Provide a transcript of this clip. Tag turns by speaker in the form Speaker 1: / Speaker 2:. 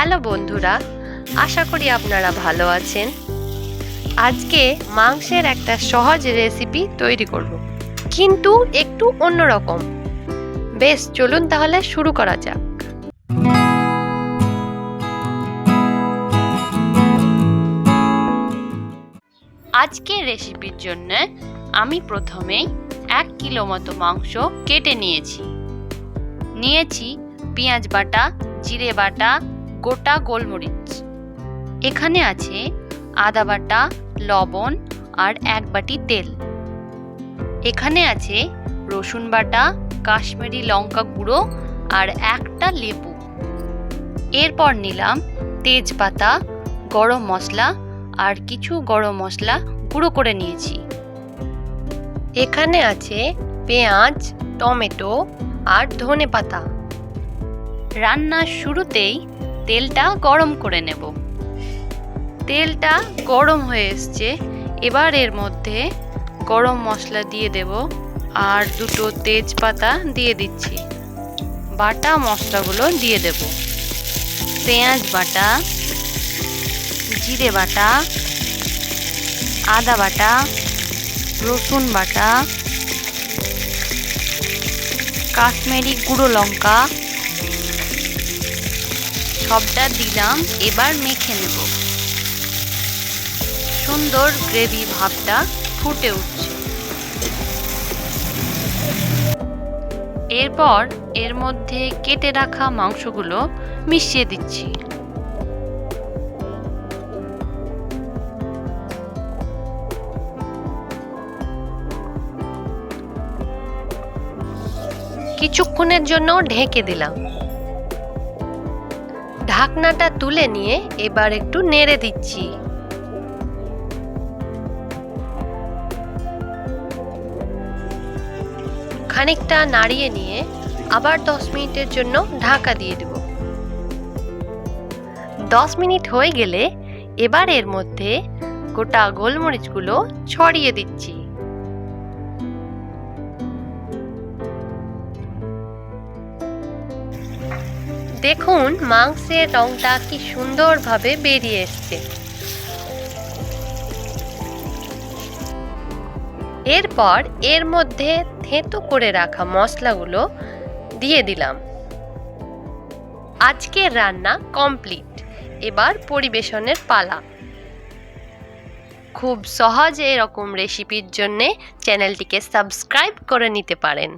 Speaker 1: Hello বন্ধুরা, আশা করি আপনারা ভালো আছেন। আজকে মাংসের একটা সহজ রেসিপি তৈরি করব, কিন্তু একটু অন্যরকম। বেশ, চলুন তাহলে শুরু করা যাক। আজকের রেসিপির জন্য আমি প্রথমেই 1 কিলো মতো মাংস কেটে নিয়েছি পেঁয়াজ বাটা, জিরে বাটা, গোটা গোলমরিচ। এখানে আছে আদা বাটা, লবণ আর 1 বাটি তেল। এখানে আছে রসুন বাটা, কাশ্মীরি লঙ্কা গুঁড়ো আর একটা লেবু। এরপর নিলাম তেজপাতা, গরম মশলা আর কিছু গরম মশলা গুঁড়ো করে নিয়েছি। এখানে আছে পেঁয়াজ, টমেটো আর ধনেপাতা। রান্নার শুরুতেই তেলটা গরম করে নেব। তেলটা গরম হয়ে এসছে, এবার এর মধ্যে গরম মশলা দিয়ে দেব আর 2টো তেজপাতা দিয়ে দিচ্ছি। বাটা মশলাগুলো দিয়ে দেব। পেঁয়াজ বাটা, জিরে বাটা, আদা বাটা, রসুন বাটা, কাশ্মীরি গুঁড়ো লঙ্কা সবটা দিলাম। এবার মেখে নেব। সুন্দর গ্রেভি ভাবটা ফুটে উঠছে। এরপর এর মধ্যে কেটে রাখা মাংসগুলো মিশিয়ে দিচ্ছি। কিছুক্ষণের জন্য ঢেকে দিলাম। ঢাকনাটা তুলে নিয়ে এবার একটু নেড়ে দিচ্ছি। খানিকটা নাড়িয়ে নিয়ে আবার 10 মিনিটের জন্য ঢাকা দিয়ে দেব। 10 মিনিট হয়ে গেলে এবার এর মধ্যে গোটা গোলমরিচগুলো ছড়িয়ে দিচ্ছি। দেখুন মাংসের রংটা কি সুন্দরভাবে বেরিয়ে এসছে। এরপর এর মধ্যে থেঁতো করে রাখা মশলাগুলো দিয়ে দিলাম। আজকের রান্না কমপ্লিট। এবার পরিবেশনের পালা। খুব সহজ এরকম রেসিপির জন্য চ্যানেলটিকে সাবস্ক্রাইব করে নিতে পারেন।